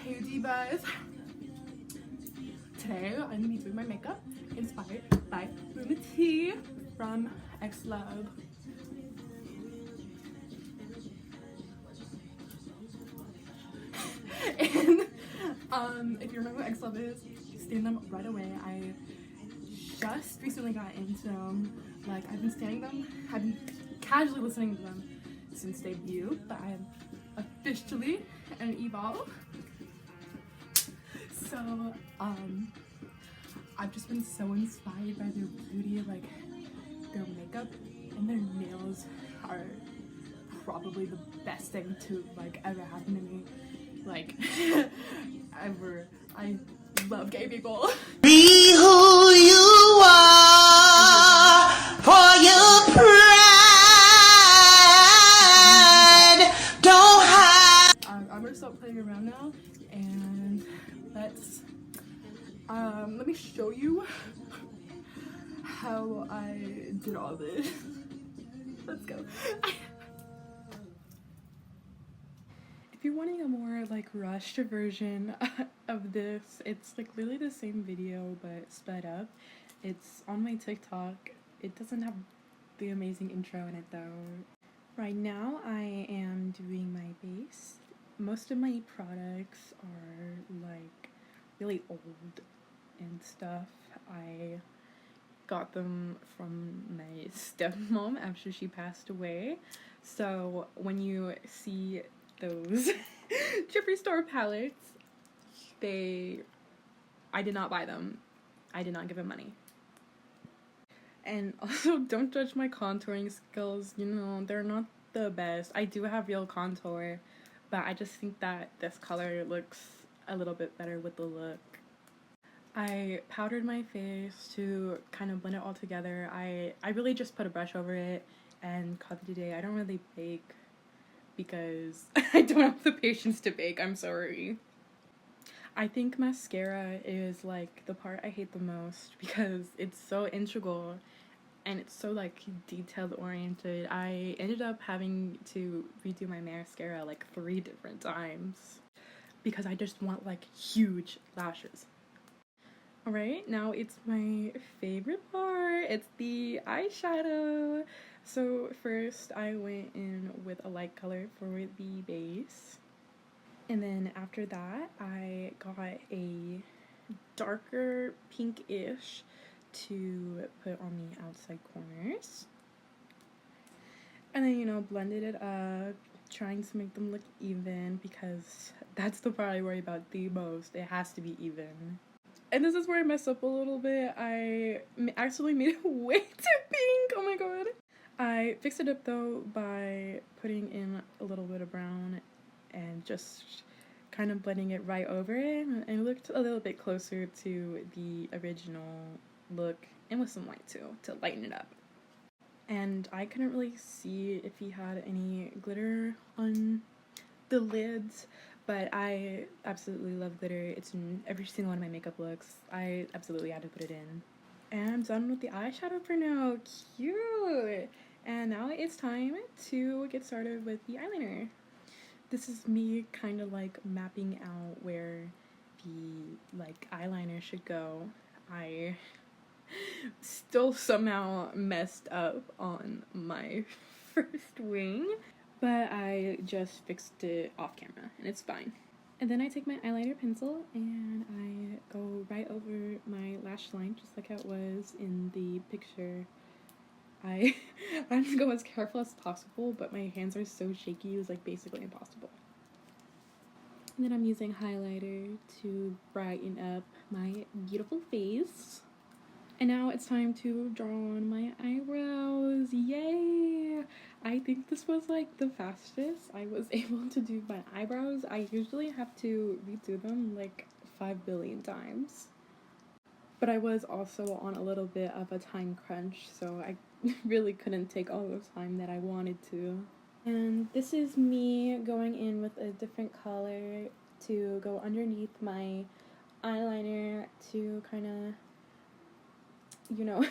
Hey divas! Today I'm going to be doing my makeup inspired by Wumuti from Xlov. And if you remember what Xlov is, stand them right away. I just recently got into them. Like, I've been standing them, I've been casually listening to them since debut, but I am officially an evolve. So I've just been so inspired by their beauty, like their makeup and their nails are probably the best thing to like ever happen to me, like ever. I love gay people. Be who you are for your pride. Don't hide. I'm gonna stop playing around now and let's let me show you how I did all this. Let's go. If you're wanting a more like rushed version of this, it's like literally the same video but sped up. It's on my TikTok. It doesn't have the amazing intro in it though. Right now I am doing my base. Most of my products are like really old and stuff. I got them from my stepmom after she passed away. So when you see those Jeffree Star palettes, I did not buy them. I did not give them money. And also, don't judge my contouring skills. You know, they're not the best. I do have real contour, but I just think that this color looks a little bit better with the look. I powdered my face to kind of blend it all together. I really just put a brush over it and called it a day. I don't really bake because I don't have the patience to bake. I'm sorry. I think mascara is like the part I hate the most because it's so integral and it's so like detail oriented. I ended up having to redo my mascara like 3 different times because I just want like huge lashes. Alright, now it's my favorite part. It's the eyeshadow. So first I went in with a light color for the base. And then after that I got a darker pinkish to put on the outside corners. And then, you know, blended it up, trying to make them look even because that's the part I worry about the most. It has to be even. And this is where I messed up a little bit. I actually made it way too pink. Oh my god. I fixed it up though by putting in a little bit of brown and just kind of blending it right over it. And it looked a little bit closer to the original look, and with some white too to lighten it up. And I couldn't really see if he had any glitter on the lids, but I absolutely love glitter. It's in every single one of my makeup looks. I absolutely had to put it in. And I'm done with the eyeshadow for now. Cute! And now it's time to get started with the eyeliner. This is me kind of like mapping out where the like eyeliner should go. I still somehow messed up on my first wing, but I just fixed it off camera and it's fine. And then I take my eyeliner pencil and I go right over my lash line just like it was in the picture. I wanted to go as careful as possible, but my hands are so shaky, it was like basically impossible. And then I'm using highlighter to brighten up my beautiful face. And now it's time to draw on my eyebrows. Yay! I think this was like the fastest I was able to do my eyebrows. I usually have to redo them like 5 billion times. But I was also on a little bit of a time crunch, so I really couldn't take all the time that I wanted to. And this is me going in with a different color to go underneath my eyeliner to kind of, you know,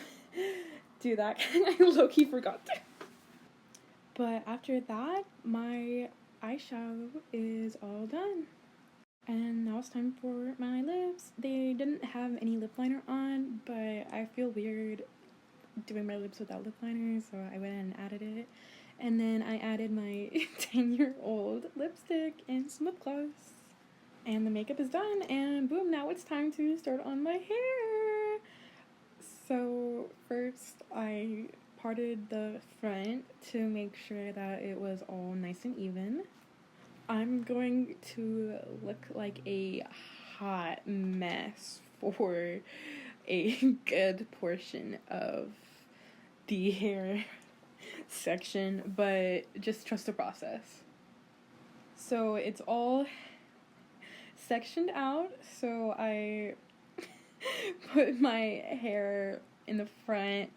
do that. I low-key forgot to. But after that, my eyeshadow is all done. And now now it's time for my lips. They didn't have any lip liner on, but I feel weird doing my lips without lip liner, so I went and added it. And then I added my 10-year-old lipstick and some lip gloss. And the makeup is done, and boom, now it's time to start on my hair. So first I parted the front to make sure that it was all nice and even. I'm going to look like a hot mess for a good portion of the hair section, but just trust the process. So it's all sectioned out, so I put my hair in the front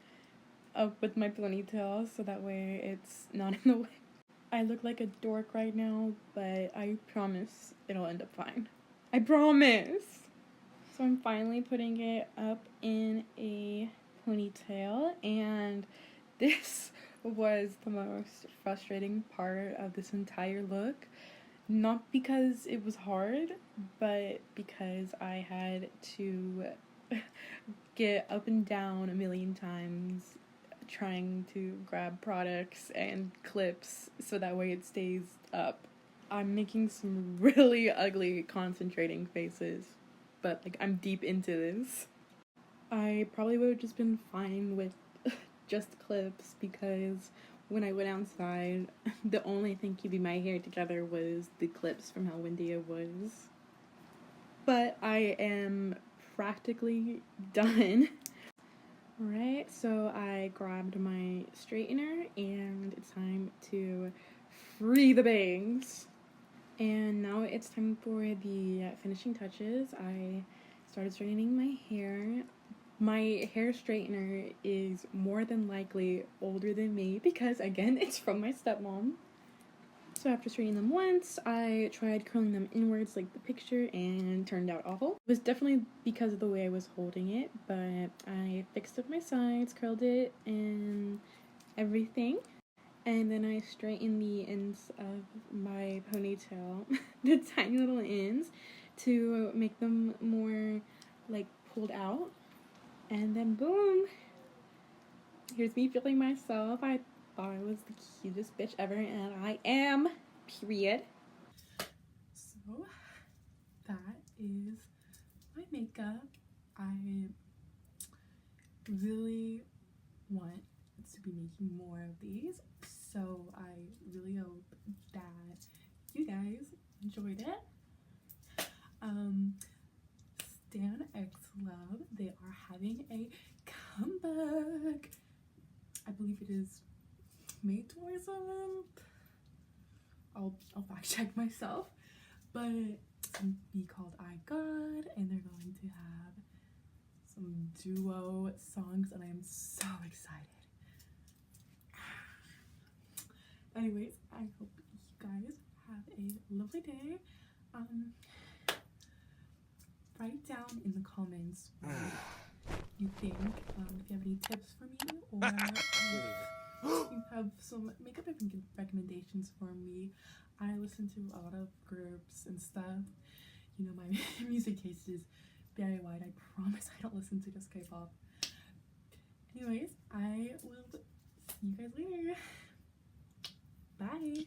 up with my ponytail so that way it's not in the way. I look like a dork right now, but I promise it'll end up fine. I promise! So I'm finally putting it up in a ponytail, and this was the most frustrating part of this entire look. Not because it was hard, but because I had to get up and down a million times trying to grab products and clips so that way it stays up. I'm making some really ugly concentrating faces, but like I'm deep into this. I probably would have just been fine with just clips because when I went outside, the only thing keeping my hair together was the clips from how windy it was. But I am practically done. Right, so I grabbed my straightener and it's time to free the bangs. And now it's time for the finishing touches. I started straightening my hair. My hair straightener is more than likely older than me because, again, it's from my stepmom. So after straightening them once, I tried curling them inwards like the picture and turned out awful. It was definitely because of the way I was holding it, but I fixed up my sides, curled it, and everything. And then I straightened the ends of my ponytail, the tiny little ends, to make them more like pulled out. And then boom, here's me feeling myself. I thought I was the cutest bitch ever, and I am, period. So that is my makeup. I really want to be making more of these, so I really hope that you guys enjoyed it. Support Xlov, they are having a comeback. I believe it is May 27th. I'll fact check myself, but it's gonna be called I God, and they're going to have some duo songs, and I am so excited. Anyways, I hope you guys have a lovely day. Write down in the comments what you think, if you have any tips for me, or if you have some makeup recommendations for me. I listen to a lot of groups and stuff. You know, my music taste is very wide. I promise I don't listen to just K-pop. Anyways, I will see you guys later. Bye!